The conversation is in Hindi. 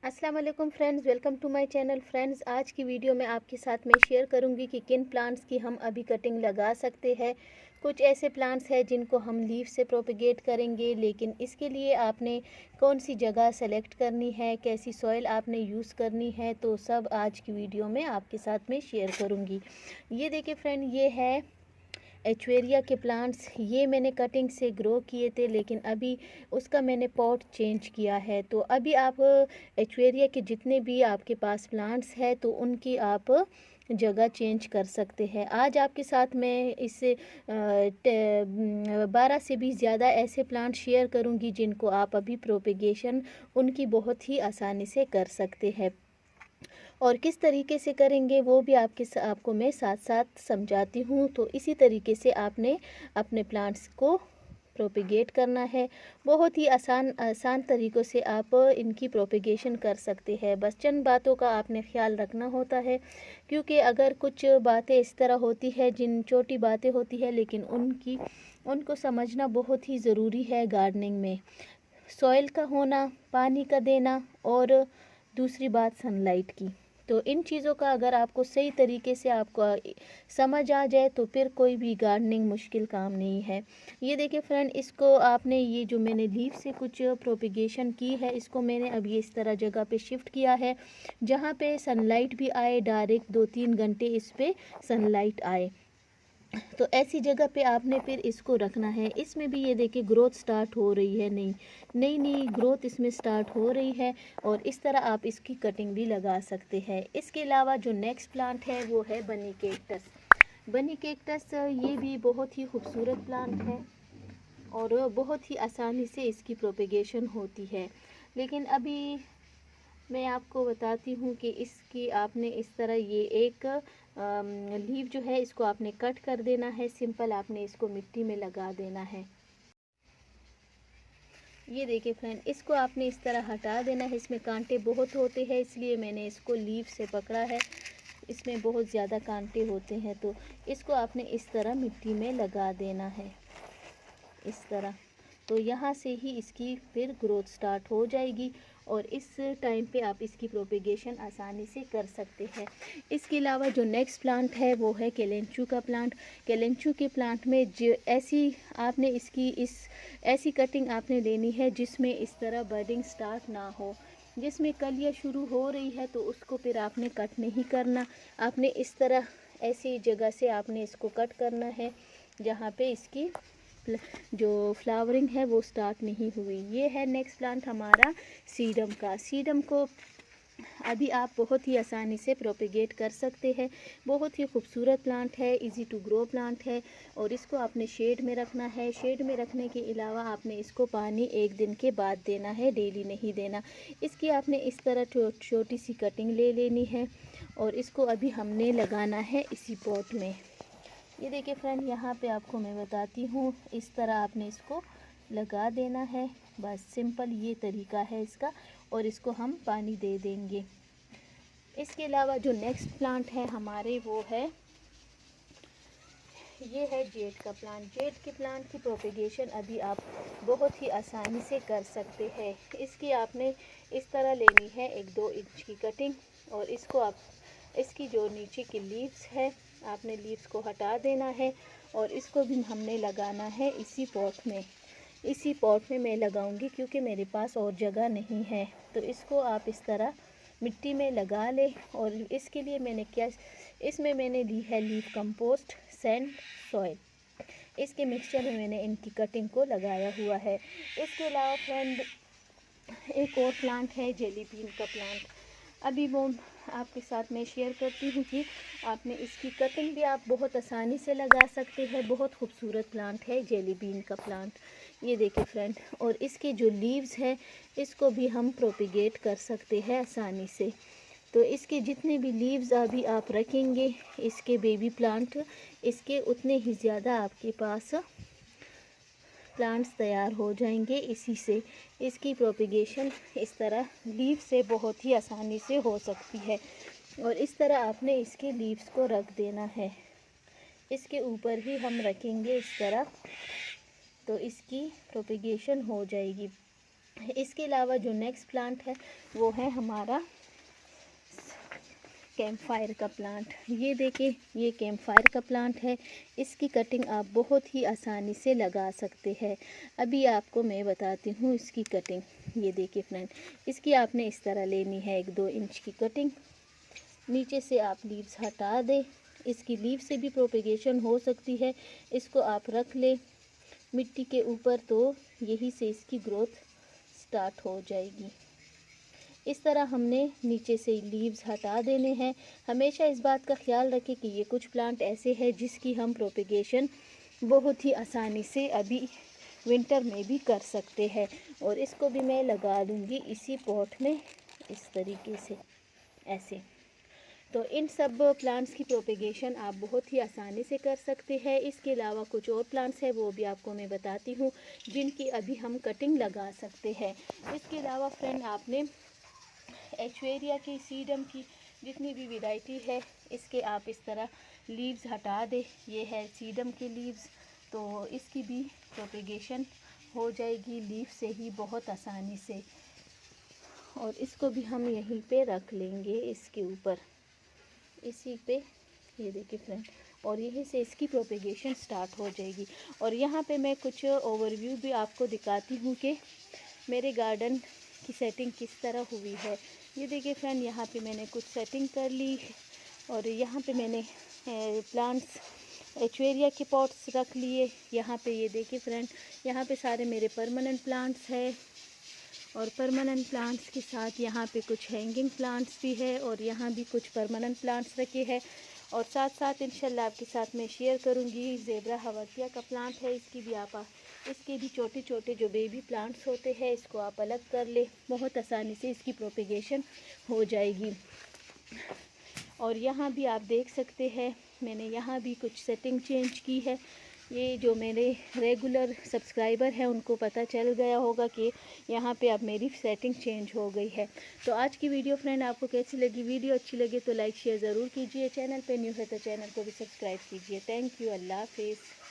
अस्सलाम वालेकुम friends, welcome to my channel. Friends, आज की वीडियो में आपके साथ मैं शेयर करूंगी कि किन प्लांट्स की हम अभी कटिंग लगा सकते हैं। कुछ ऐसे प्लांट्स हैं जिनको हम लीफ से प्रोपेगेट करेंगे, लेकिन इसके लिए आपने कौन सी जगह सेलेक्ट करनी है, कैसी सॉइल आपने यूज़ करनी है, तो सब आज की वीडियो में आपके साथ में शेयर करूँगी। ये देखिए फ्रेंड, ये है एचवेरिया के प्लांट्स। ये मैंने कटिंग से ग्रो किए थे, लेकिन अभी उसका मैंने पॉट चेंज किया है। तो अभी आप एचवेरिया के जितने भी आपके पास प्लांट्स हैं तो उनकी आप जगह चेंज कर सकते हैं। आज आपके साथ मैं इससे 12 से भी ज़्यादा ऐसे प्लांट शेयर करूंगी जिनको आप अभी प्रोपेगेशन उनकी बहुत ही आसानी से कर सकते हैं, और किस तरीके से करेंगे वो भी आपको मैं साथ साथ समझाती हूँ। तो इसी तरीके से आपने अपने प्लांट्स को प्रोपेगेट करना है। बहुत ही आसान आसान तरीक़ों से आप इनकी प्रोपेगेशन कर सकते हैं। बस चंद बातों का आपने ख्याल रखना होता है, क्योंकि अगर कुछ बातें इस तरह होती है, जिन छोटी बातें होती है, लेकिन उनको समझना बहुत ही ज़रूरी है गार्डनिंग में। सॉइल का होना, पानी का देना, और दूसरी बात सनलाइट की। तो इन चीज़ों का अगर आपको सही तरीके से आपको समझ आ जाए तो फिर कोई भी गार्डनिंग मुश्किल काम नहीं है। ये देखिए फ्रेंड, इसको आपने ये जो मैंने लीफ से कुछ प्रोपिगेशन की है, इसको मैंने अभी इस तरह जगह पे शिफ्ट किया है जहाँ पे सनलाइट भी आए, डायरेक्ट 2-3 घंटे इस पे सनलाइट आए। तो ऐसी जगह पे आपने फिर इसको रखना है। इसमें भी ये देखिए ग्रोथ स्टार्ट हो रही है, नई नई नई ग्रोथ इसमें स्टार्ट हो रही है, और इस तरह आप इसकी कटिंग भी लगा सकते हैं। इसके अलावा जो नेक्स्ट प्लांट है वो है बनी कैक्टस। बनी कैक्टस ये भी बहुत ही खूबसूरत प्लांट है और बहुत ही आसानी से इसकी प्रोपेगेशन होती है। लेकिन अभी मैं आपको बताती हूँ कि इसकी आपने इस तरह ये एक लीफ जो है इसको आपने कट कर देना है। सिंपल आपने इसको मिट्टी में लगा देना है। ये देखिए फ्रेंड, इसको आपने इस तरह हटा देना है। इसमें कांटे बहुत होते हैं, इसलिए मैंने इसको लीफ से पकड़ा है। इसमें बहुत ज़्यादा कांटे होते हैं, तो इसको आपने इस तरह मिट्टी में लगा देना है, इस तरह। तो यहाँ से ही इसकी फिर ग्रोथ स्टार्ट हो जाएगी, और इस टाइम पे आप इसकी प्रोपेगेशन आसानी से कर सकते हैं। इसके अलावा जो नेक्स्ट प्लांट है वो है केलेंचू का प्लांट। केलेंचू के प्लांट में जो ऐसी कटिंग आपने लेनी है जिसमें इस तरह बडिंग स्टार्ट ना हो। जिसमें कलियाँ शुरू हो रही है तो उसको फिर आपने कट नहीं करना। आपने इस तरह ऐसी जगह से आपने इसको कट करना है जहाँ पे इसकी जो फ्लावरिंग है वो स्टार्ट नहीं हुई। ये है नेक्स्ट प्लांट हमारा सीडम का। सीडम को अभी आप बहुत ही आसानी से प्रोपेगेट कर सकते हैं। बहुत ही खूबसूरत प्लांट है, इजी टू ग्रो प्लांट है, और इसको आपने शेड में रखना है। शेड में रखने के अलावा आपने इसको पानी 1 दिन के बाद देना है, डेली नहीं देना। इसकी आपने इस तरह छोटी सी कटिंग ले लेनी है, और इसको अभी हमने लगाना है इसी पॉट में। ये देखिए फ्रेंड, यहाँ पे आपको मैं बताती हूँ, इस तरह आपने इसको लगा देना है। बस सिंपल ये तरीका है इसका, और इसको हम पानी दे देंगे। इसके अलावा जो नेक्स्ट प्लांट है हमारे वो है, ये है जेड का प्लांट। जेड के प्लांट की प्रोपेगेशन अभी आप बहुत ही आसानी से कर सकते हैं। इसकी आपने इस तरह लेनी है 1-2 इंच की कटिंग, और इसको आप इसकी जो नीचे की लीव्स है आपने लीव्स को हटा देना है, और इसको भी हमने लगाना है इसी पॉट में। इसी पॉट में मैं लगाऊंगी क्योंकि मेरे पास और जगह नहीं है। तो इसको आप इस तरह मिट्टी में लगा लें, और इसके लिए इसमें मैंने ली है लीफ कंपोस्ट, सैंड, सॉइल। इसके मिक्सचर में मैंने इनकी कटिंग को लगाया हुआ है। इसके अलावा फ्रेंड एक और प्लांट है जेली बीन का प्लांट। अभी वो आपके साथ मैं शेयर करती हूँ कि आपने इसकी कटिंग भी आप बहुत आसानी से लगा सकते हैं। बहुत खूबसूरत प्लांट है जेली बीन का प्लांट। ये देखिए फ्रेंड, और इसके जो लीव्स हैं इसको भी हम प्रोपिगेट कर सकते हैं आसानी से। तो इसके जितने भी लीव्स अभी आप रखेंगे, इसके बेबी प्लांट, इसके उतने ही ज़्यादा आपके पास प्लांट्स तैयार हो जाएंगे। इसी से इसकी प्रोपिगेशन इस तरह लीव से बहुत ही आसानी से हो सकती है, और इस तरह आपने इसके लीव्स को रख देना है। इसके ऊपर ही हम रखेंगे इस तरह, तो इसकी प्रोपिगेशन हो जाएगी। इसके अलावा जो नेक्स्ट प्लांट है वो है हमारा कैंप फायर का प्लांट। ये देखिए, ये कैंप फायर का प्लांट है। इसकी कटिंग आप बहुत ही आसानी से लगा सकते हैं। अभी आपको मैं बताती हूँ इसकी कटिंग। ये देखिए फ्रेंड, इसकी आपने इस तरह लेनी है 1-2 इंच की कटिंग। नीचे से आप लीव्स हटा दें। इसकी लीव से भी प्रोपेगेशन हो सकती है। इसको आप रख लें मिट्टी के ऊपर, तो यही से इसकी ग्रोथ स्टार्ट हो जाएगी। इस तरह हमने नीचे से लीव्स हटा देने हैं। हमेशा इस बात का ख्याल रखें कि ये कुछ प्लांट ऐसे हैं जिसकी हम प्रोपेगेशन बहुत ही आसानी से अभी विंटर में भी कर सकते हैं। और इसको भी मैं लगा दूँगी इसी पॉट में इस तरीके से, ऐसे। तो इन सब प्लांट्स की प्रोपेगेशन आप बहुत ही आसानी से कर सकते हैं। इसके अलावा कुछ और प्लांट्स हैं, वो भी आपको मैं बताती हूँ, जिनकी अभी हम कटिंग लगा सकते हैं। इसके अलावा फ्रेंड, आपने एचवेरिया की, सीडम की जितनी भी वैरायटी है, इसके आप इस तरह लीव्स हटा दे। ये है सीडम के लीव्स, तो इसकी भी प्रोपेगेशन हो जाएगी लीव से ही बहुत आसानी से। और इसको भी हम यहीं पे रख लेंगे, इसके ऊपर, इसी पे। ये देखिए फ्रेंड, और यहीं से इसकी प्रोपेगेशन स्टार्ट हो जाएगी। और यहाँ पे मैं कुछ ओवरव्यू भी आपको दिखाती हूँ कि मेरे गार्डन की सेटिंग किस तरह हुई है। ये देखिए फ्रेंड, यहाँ पे मैंने कुछ सेटिंग कर ली और यहाँ पे मैंने प्लांट्स एचवेरिया के पॉट्स रख लिए। यहाँ पे ये देखिए फ्रेंड, यहाँ पे सारे मेरे परमानेंट प्लांट्स हैं। और परमानेंट प्लांट्स के साथ यहाँ पे कुछ हैंगिंग प्लांट्स भी है और यहाँ भी कुछ परमानेंट प्लांट्स रखे हैं। और साथ साथ इंशाल्लाह आपके साथ मैं शेयर करूँगी ज़ेबरा हवातिया का प्लांट है। इसके भी छोटे छोटे जो बेबी प्लांट्स होते हैं, इसको आप अलग कर ले, बहुत आसानी से इसकी प्रोपेगेशन हो जाएगी। और यहाँ भी आप देख सकते हैं, मैंने यहाँ भी कुछ सेटिंग चेंज की है। ये जो मेरे रेगुलर सब्सक्राइबर हैं उनको पता चल गया होगा कि यहाँ पे अब मेरी सेटिंग चेंज हो गई है। तो आज की वीडियो फ्रेंड आपको कैसी लगी? वीडियो अच्छी लगे तो लाइक शेयर ज़रूर कीजिए। चैनल पे न्यू है तो चैनल को भी सब्सक्राइब कीजिए। Thank you. अल्लाह हाफिज़।